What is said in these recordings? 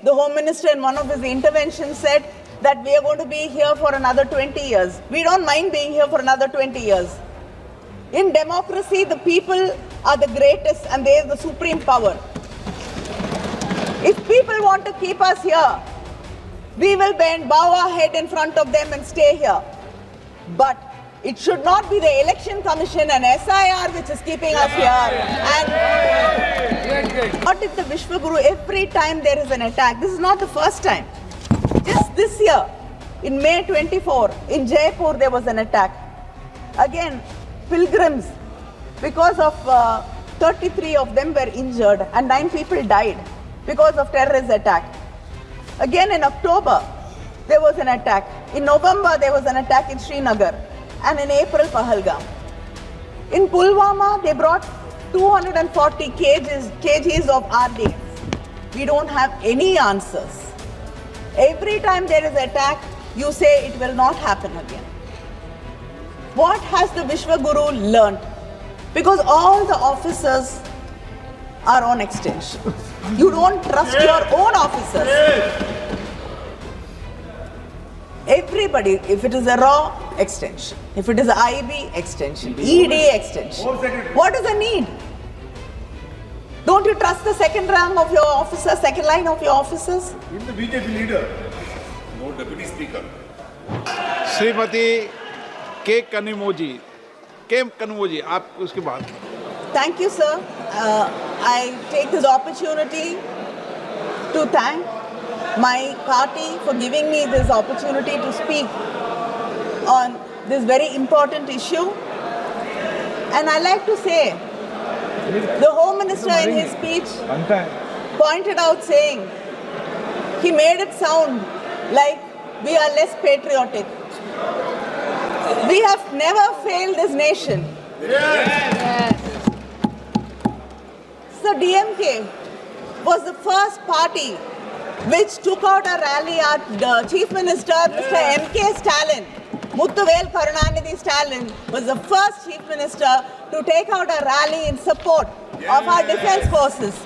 the Home Minister in one of his interventions said that we are going to be here for another 20 years. We don't mind being here for another 20 years. In democracy, the people are the greatest and they are the supreme power. If people want to keep us here, we will bow our head in front of them and stay here. But it should not be the Election Commission and SIR which is keeping us here. And what if the Vishwaguru, every time there is an attack, this is not the first time. Just this year, in May 24, in Jaipur, there was an attack. Again, pilgrims, because of 33 of them were injured and 9 people died because of terrorist attack. Again, in October, there was an attack. In November, there was an attack in Srinagar. And in April, Pahalgam. In Pulwama, they brought 240 kgs of RDX. We don't have any answers. Every time there is an attack, you say it will not happen again. What has the Vishwaguru learnt? Because all the officers are on extension. You don't trust your own officers. Everybody, if it is a RAW, extension. If it is a IB, extension. ED, extension. What is the need? Don't you trust the second rank of your officers, second line of your officers? Even the BJP leader. No deputy speaker. Shrimati के कनिमोजी आप उसके बाद. Thank you, sir. I take this opportunity to thank my party for giving me this opportunity to speak on this very important issue. And I like to say, the Home Minister in his speech pointed out saying, he made it sound like we are less patriotic. We have never failed this nation. Yes. So DMK was the first party which took out a rally at the Chief Minister, Mr. MK Stalin. Muthuvel Karunanidhi Stalin was the first Chief Minister to take out a rally in support of our defense forces.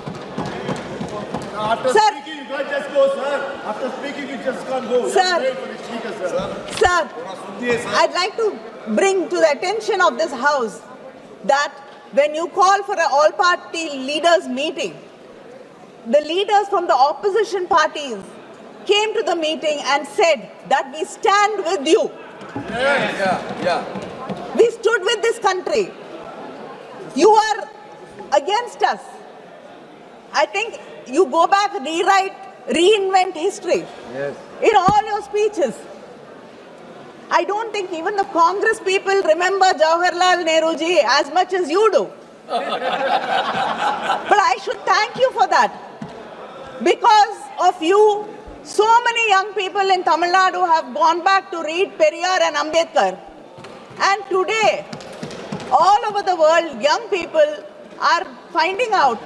After speaking, you can't just go, sir. After speaking, you just can't go. Sir, I'd like to bring to the attention of this House that when you call for an all-party leaders meeting, the leaders from the opposition parties came to the meeting and said that we stand with you. We stood with this country. You are against us. I think you go back, reinvent history in all your speeches. I don't think even the Congress people remember Jawaharlal Nehru ji as much as you do. But I should thank you for that. Because of you, so many young people in Tamil Nadu have gone back to read Periyar and Ambedkar. And today, all over the world, young people are finding out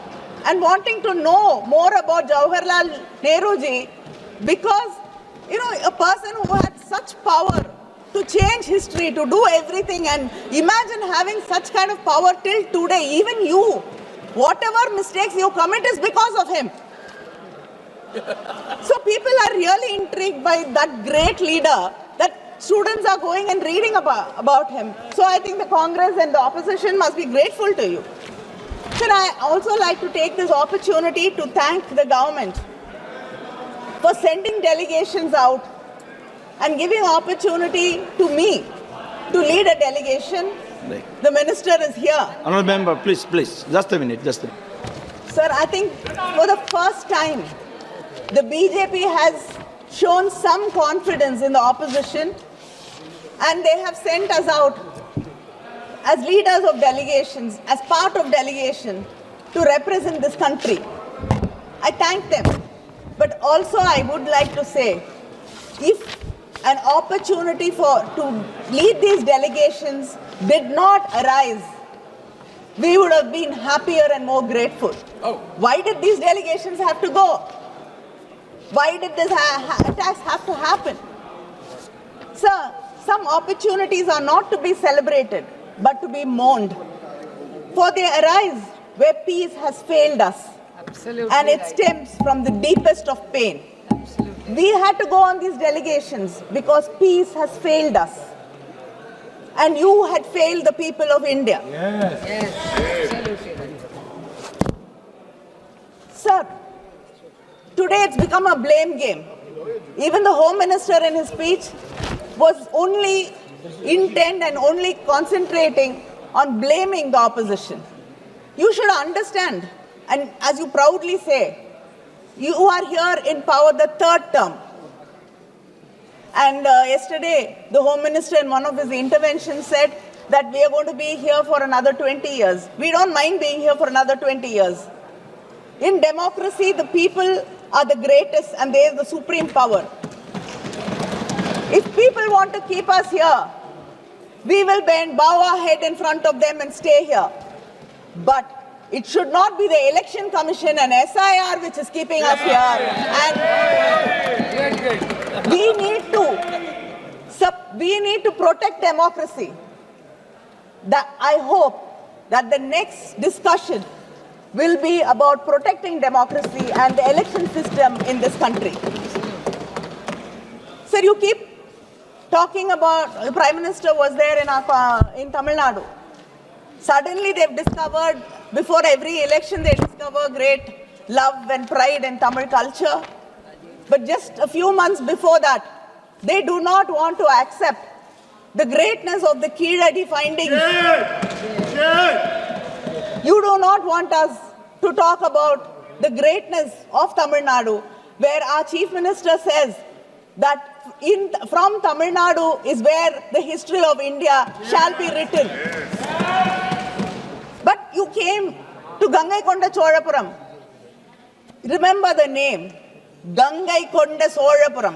and wanting to know more about Jawaharlal Nehru ji, because, you know, a person who had such power to change history, to do everything, and imagine having such kind of power till today, even you, whatever mistakes you commit is because of him. So people are really intrigued by that great leader, that students are going and reading about him. So I think the Congress and the opposition must be grateful to you. Sir, I also like to take this opportunity to thank the government for sending delegations out and giving opportunity to me to lead a delegation. The minister is here. Honourable member, please, just a minute. Sir, I think for the first time, the BJP has shown some confidence in the opposition, and they have sent us out as leaders of delegations, as part of delegation, to represent this country. I thank them. But also I would like to say, if an opportunity to lead these delegations did not arise, we would have been happier and more grateful. Why did these delegations have to go? Why did these attacks have to happen? Sir, some opportunities are not to be celebrated, but to be mourned. For they arise where peace has failed us. Absolutely. And it right. stems from the deepest of pain. Absolutely. We had to go on these delegations because peace has failed us. And you had failed the people of India. Yes. Absolutely. Right. Sir, today it's become a blame game. Even the Home Minister in his speech was only intent and only concentrating on blaming the opposition. You should understand, and as you proudly say, you are here in power the third term. And yesterday, the Home Minister in one of his interventions said that we are going to be here for another 20 years. We don't mind being here for another 20 years. In democracy, the people are the greatest and they are the supreme power. If people want to keep us here, we will bow our head in front of them and stay here. But it should not be the Election Commission and SIR which is keeping us here. And we need to protect democracy. I hope that the next discussion will be about protecting democracy and the election system in this country. Sir, you keep talking about, the Prime Minister was there in Tamil Nadu. Suddenly they've discovered, before every election they discover great love and pride in Tamil culture. But just a few months before that, they do not want to accept the greatness of the Keeladi findings. You do not want us to talk about the greatness of Tamil Nadu, where our Chief Minister says that from Tamil Nadu is where the history of India shall be written. But you came to Gangaikonda Cholapuram. Remember the name. Gangaikonda Cholapuram.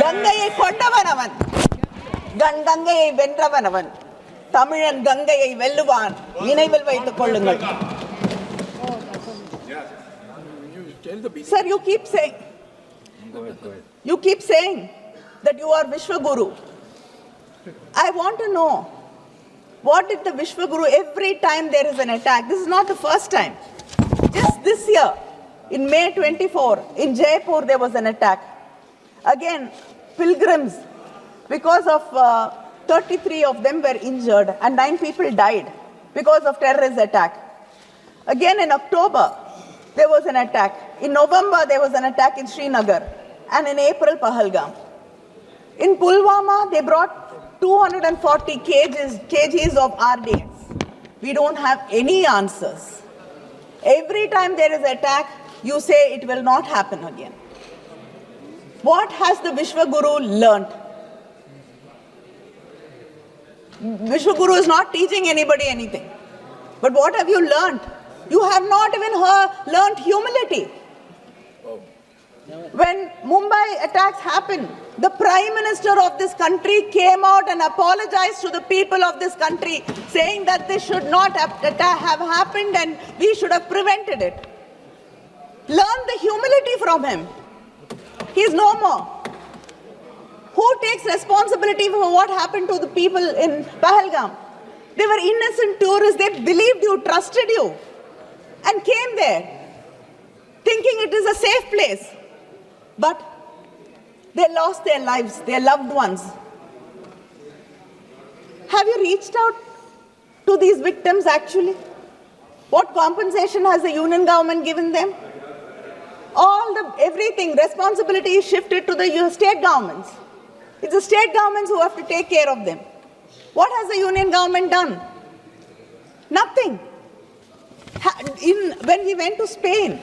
Gangaiயை கொண்டவனவன். கங்கையை வென்றவனவன். தமிழன் கங்கையை வெல்லுவான். நினைவில் வைத்துக் கொள்ளுங்கள். Sir, you keep saying that you are Vishwaguru. I want to know, what did the Vishwaguru, every time there is an attack, this is not the first time. Just this year, in May 24, in Jaipur, there was an attack. Again, pilgrims, because of 33 of them were injured and 9 people died because of terrorist attack. Again, in October, there was an attack. In November, there was an attack in Srinagar. And in April, Pahalgam. In Pulwama, they brought 240 kgs of RDX. We don't have any answers. Every time there is an attack, you say it will not happen again. What has the Vishwaguru learnt? Vishwaguru is not teaching anybody anything. But what have you learnt? You have not even learnt humility. When Mumbai attacks happened, the Prime Minister of this country came out and apologized to the people of this country, saying that this should not have happened and we should have prevented it. Learn the humility from him. He is no more. Who takes responsibility for what happened to the people in Pahalgam? They were innocent tourists. They believed you, trusted you, and came there thinking it is a safe place. But they lost their lives, their loved ones. Have you reached out to these victims actually? What compensation has the union government given them? Everything, responsibility is shifted to the state governments. It's the state governments who have to take care of them. What has the union government done? Nothing. When we went to Spain,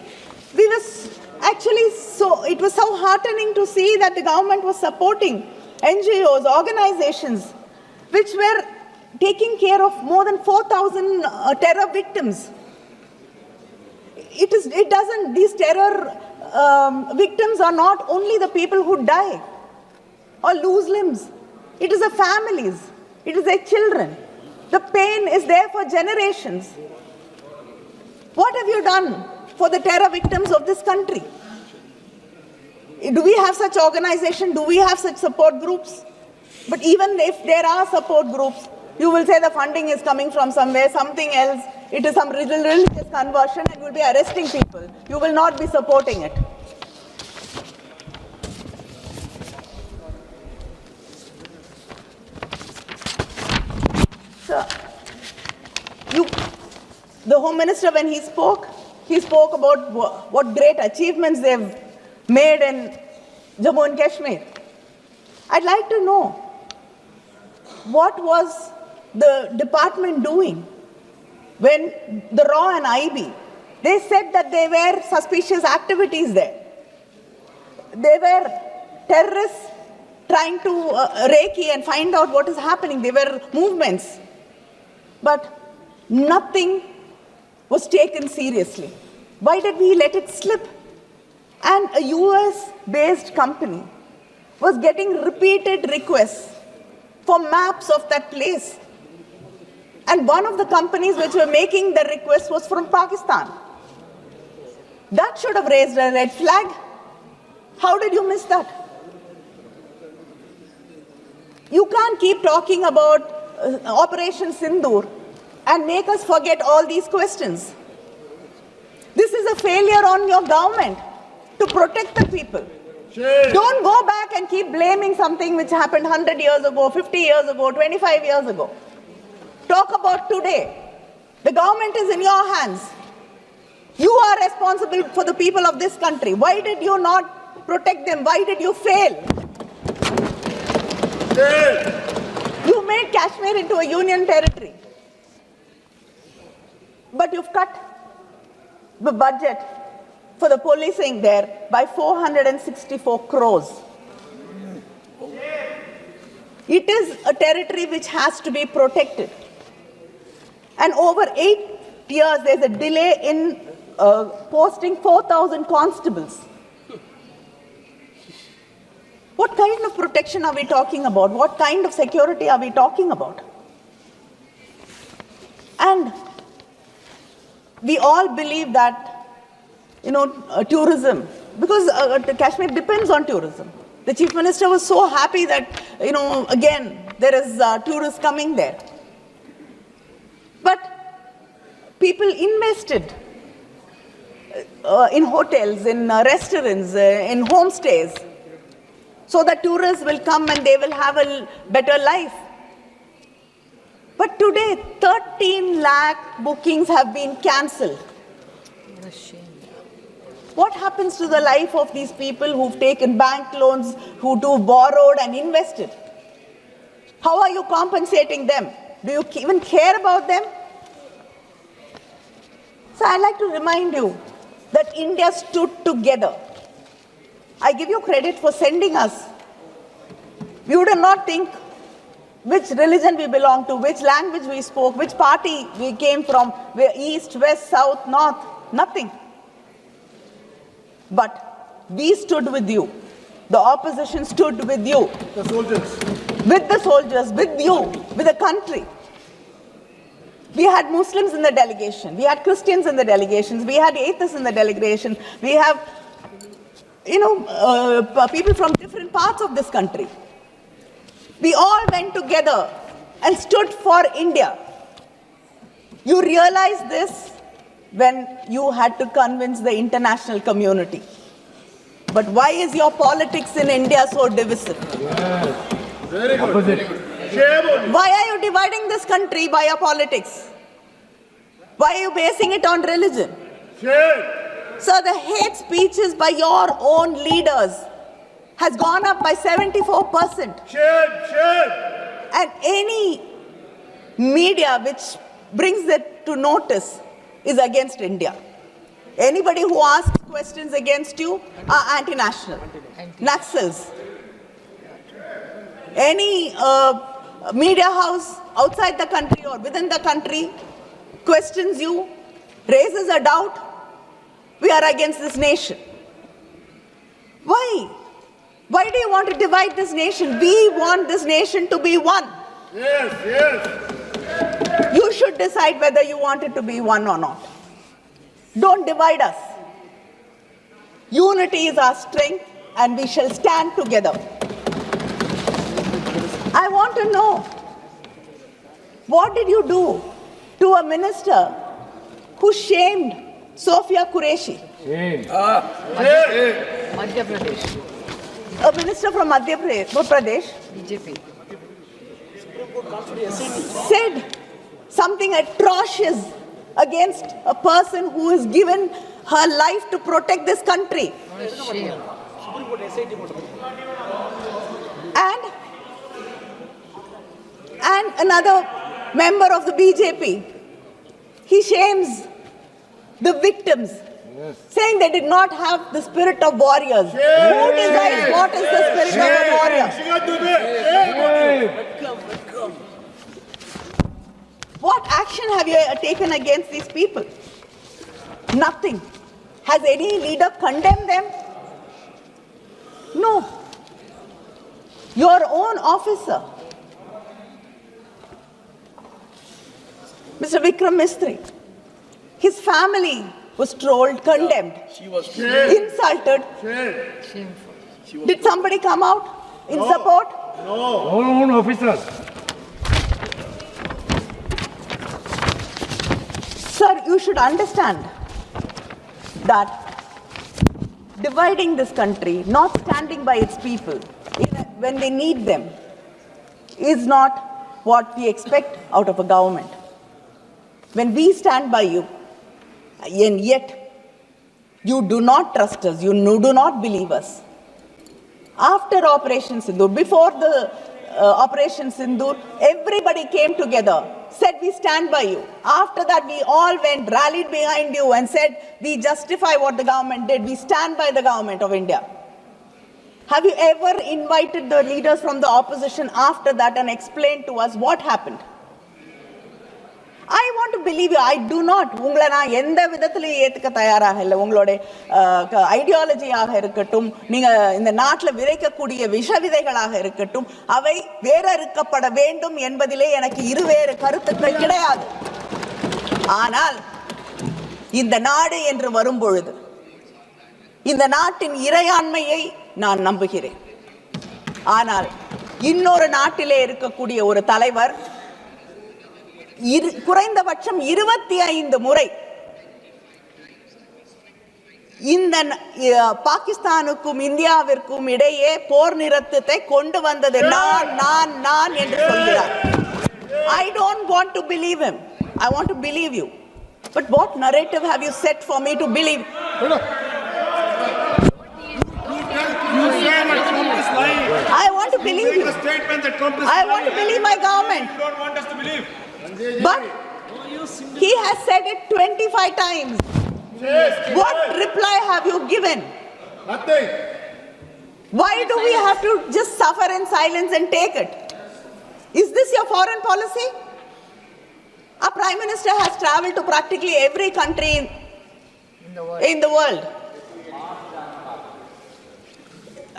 it was so heartening to see that the government was supporting NGOs, organizations, which were taking care of more than 4,000 terror victims. These terror victims are not only the people who die or lose limbs. It is the families. It is their children. The pain is there for generations. What have you done for the terror victims of this country? Do we have such organizations? Do we have such support groups? But even if there are support groups, you will say the funding is coming from somewhere, something else. it is some religious conversion and you will be arresting people. You will not be supporting it. So, the Home Minister, when he spoke about what great achievements they've made in Jammu and Kashmir. I'd like to know, what was the department doing when the RAW and IB, they said that there were suspicious activities there. They were terrorists trying to recce and find out what is happening. There were movements. But nothing was taken seriously. Why did we let it slip? And a US-based company was getting repeated requests for maps of that place. And one of the companies which were making the request was from Pakistan. That should have raised a red flag. How did you miss that? You can't keep talking about Operation Sindoor and make us forget all these questions. This is a failure on your government to protect the people. Shame. Don't go back and keep blaming something which happened 100 years ago, 50 years ago, 25 years ago. Talk about today. The government is in your hands. You are responsible for the people of this country. Why did you not protect them? Why did you fail? Shame. You made Kashmir into a union territory. But you've cut the budget for the policing there by 464 crores. It is a territory which has to be protected. And over 8 years, there's a delay in posting 4,000 constables. What kind of protection are we talking about? What kind of security are we talking about? And we all believe that, tourism, because Kashmir depends on tourism. The Chief Minister was so happy that, again, there is tourists coming there. But people invested in hotels, in restaurants, in homestays, so that tourists will come and they will have a better life. But today, 13 lakh bookings have been cancelled. What a shame. What happens to the life of these people who've taken bank loans, who do borrowed and invested? How are you compensating them? Do you even care about them? So I'd like to remind you that India stood together. I give you credit for sending us. We would not think which religion we belong to, which language we spoke, which party we came from, where east, west, south, north, nothing. But we stood with you. The opposition stood with you. The soldiers. With the soldiers, with you, with the country. We had Muslims in the delegation. We had Christians in the delegations. We had atheists in the delegation. We have, people from different parts of this country. We all went together and stood for India. You realize this when you had to convince the international community. But why is your politics in India so divisive? Very good. Opposite. Shame on you. Why are you dividing this country by your politics? Why are you basing it on religion? Shame. So the hate speeches by your own leaders has gone up by 74%. Shame. And any media which brings it to notice is against India. Anybody who asks questions against you are anti-national, Naxals. Any media house outside the country or within the country questions you, raises a doubt, we are against this nation. Why? Why do you want to divide this nation? We want this nation to be one. Yes. You should decide whether you want it to be one or not. Don't divide us. Unity is our strength and we shall stand together. I want to know, what did you do to a minister who shamed Sofia Qureshi, Madhya Pradesh. a minister from Madhya Pradesh, BJP. said something atrocious against a person who has given her life to protect this country. What a shame. And another member of the BJP, he shames the victims, saying they did not have the spirit of warriors. Who decides what is the spirit of a warrior? What action have you taken against these people? Nothing. Has any leader condemned them? No. Your own officer, Mr. Vikram Mistry, his family was trolled, condemned, insulted. Shameful. Did somebody come out in support? Our own officers. Sir, you should understand that dividing this country, not standing by its people when they need them, is not what we expect out of a government. When we stand by you, and yet you do not trust us, you do not believe us. After Operation Sindoor, before the Operation Sindoor, everybody came together, said we stand by you. After that, we all went, rallied behind you and said we justify what the government did. We stand by the government of India. Have you ever invited the leaders from the opposition after that and explained to us what happened? I want to believe you. I do not. உங்களை நான் எந்த விதத்திலையும் ஏத்துக்க தயாராக இல்லை. உங்களுடைய ஐடியாலஜியாக இருக்கட்டும், நீங்க இந்த நாட்டில் விதைக்கக்கூடிய விஷ விதைகளாக இருக்கட்டும், அவை வேறறுக்கப்பட வேண்டும் என்பதிலே எனக்கு இருவேறு கருத்துக்கள் கிடையாது. ஆனால் இந்த நாடு என்று வரும்பொழுது இந்த நாட்டின் இறையாண்மையை நான் நம்புகிறேன். ஆனால் இன்னொரு நாட்டிலே இருக்கக்கூடிய ஒரு தலைவர் குறைந்தபட்சம் 25 முறை இந்த பாகிஸ்தானுக்கும் இந்தியாவிற்கும் இடையே போர் நிறுத்தத்தை கொண்டு வந்தது நான் என்று சொல்கிறார். I don't want to believe him. I want to believe you. But what narrative have you set for me to believe? I want to believe you. I want to believe my government. You don't want us to believe. But he has said it 25 times. What reply have you given? Nothing. Why do we have to just suffer in silence and take it? Is this your foreign policy? Our Prime Minister has traveled to practically every country in the world.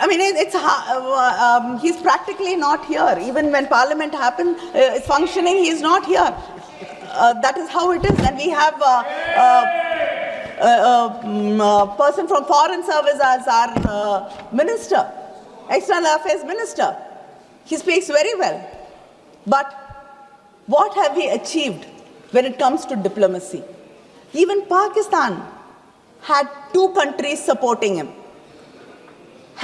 I mean, he's practically not here. Even when Parliament is functioning, he's not here. That is how it is. And we have a person from Foreign Service as our minister, External Affairs Minister. He speaks very well. But what have we achieved when it comes to diplomacy? Even Pakistan had 2 countries supporting him.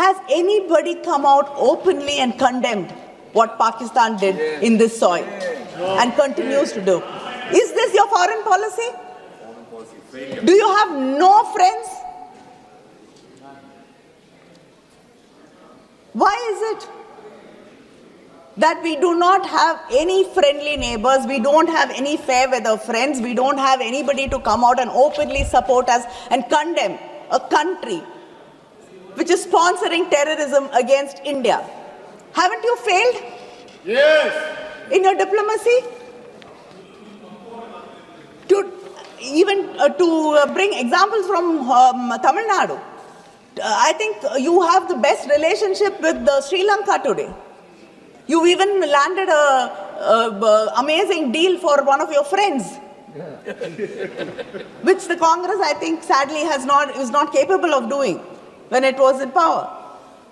Has anybody come out openly and condemned what Pakistan did in this soil and continues to do? Is this your foreign policy? Do you have no friends? Why is it that we do not have any friendly neighbors, we don't have any fair weather friends, we don't have anybody to come out and openly support us and condemn a country which is sponsoring terrorism against India? Haven't you failed? Yes. In your diplomacy? To bring examples from Tamil Nadu. I think you have the best relationship with Sri Lanka today. You even landed a amazing deal for one of your friends, which the Congress, I think, sadly is not capable of doing when it was in power.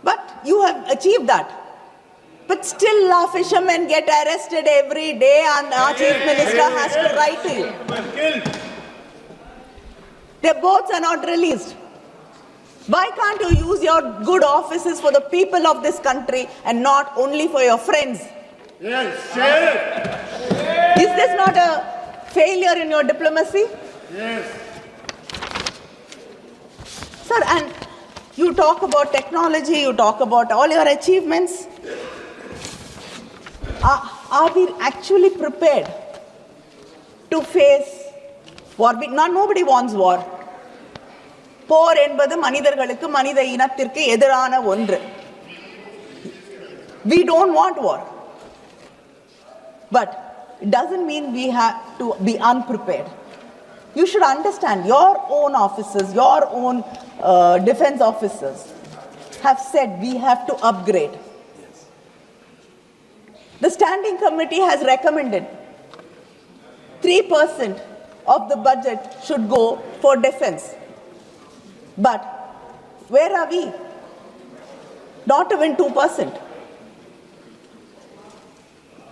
But you have achieved that. But still our fishermen get arrested every day and our chief minister has to write to you. Their boats are not released. Why can't you use your good offices for the people of this country and not only for your friends? Yes, share. Is this not a failure in your diplomacy? Yes. Sir, and you talk about technology, you talk about all your achievements. Are we actually prepared to face war? Nobody wants war. போர் என்பது மனிதர்களுக்கு மனித இனத்திற்கு எதிரான ஒன்று. We don't want war. But it doesn't mean we have to be unprepared. You should understand your own officers, your own defense officers have said we have to upgrade. The standing committee has recommended 3% of the budget should go for defense. But where are we? Not even 2%.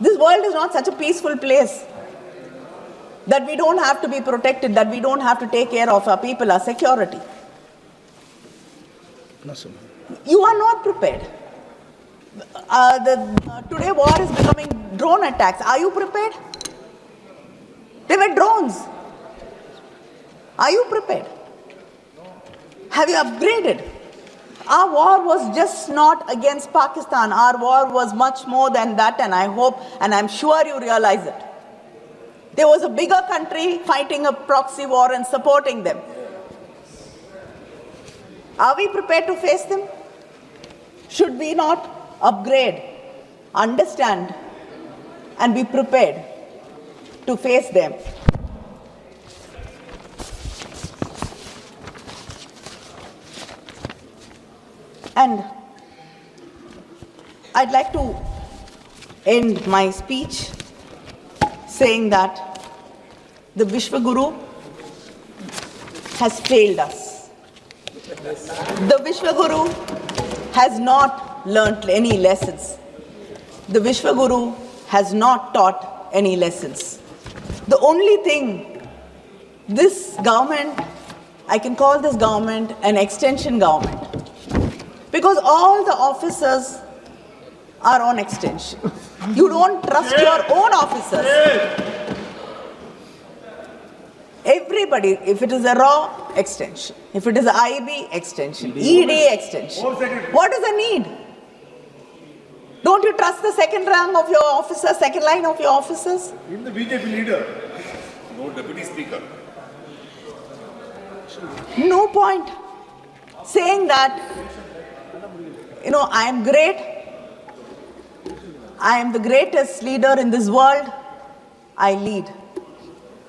This world is not such a peaceful place that we don't have to be protected, that we don't have to take care of our people, our security. You are not prepared. Today war is becoming drone attacks. Are you prepared? They were drones. Are you prepared? Have you upgraded? Our war was just not against Pakistan. Our war was much more than that, and I hope and I'm sure you realize it. There was a bigger country fighting a proxy war and supporting them. Are we prepared to face them? Should we not upgrade, understand, and be prepared to face them? And I'd like to end my speech saying that the Vishwaguru has failed us. The Vishwaguru has not learnt any lessons. The Vishwaguru has not taught any lessons. The only thing this government, I can call this government an extension government, because all the officers are on extension. You don't trust your own officers. Everybody, if it is a RAW, extension. If it is a IB, extension. ED, extension. What is the need? Don't you trust the second rank of your officers, second line of your officers? Even the BJP leader. No deputy speaker. No point saying that, I am great. I am the greatest leader in this world. I lead.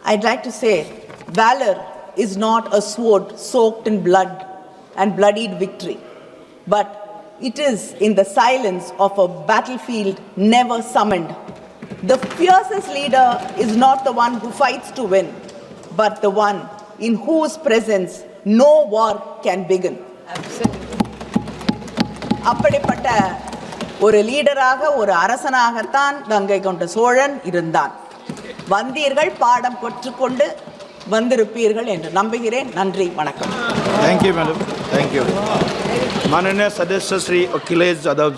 I'd like to say, valor is not a sword soaked in blood and bloodied victory, but it is in the silence of a battlefield never summoned. The fiercest leader is not the one who fights to win, but the one in whose presence no war can begin. Absolutely. அப்படிப்பட்ட ஒரு லீடராக, ஒரு அரசனாகத்தான் கங்கை கொண்ட சோழன் இருந்தான். வந்தீர்கள், பாடம் கற்றுக்கொண்டு வந்திருப்பீர்கள் என்று நம்புகிறேன். நன்றி, வணக்கம். Thank you, madam. Thank you. माननीय सदस्य श्री अखिलेश यादव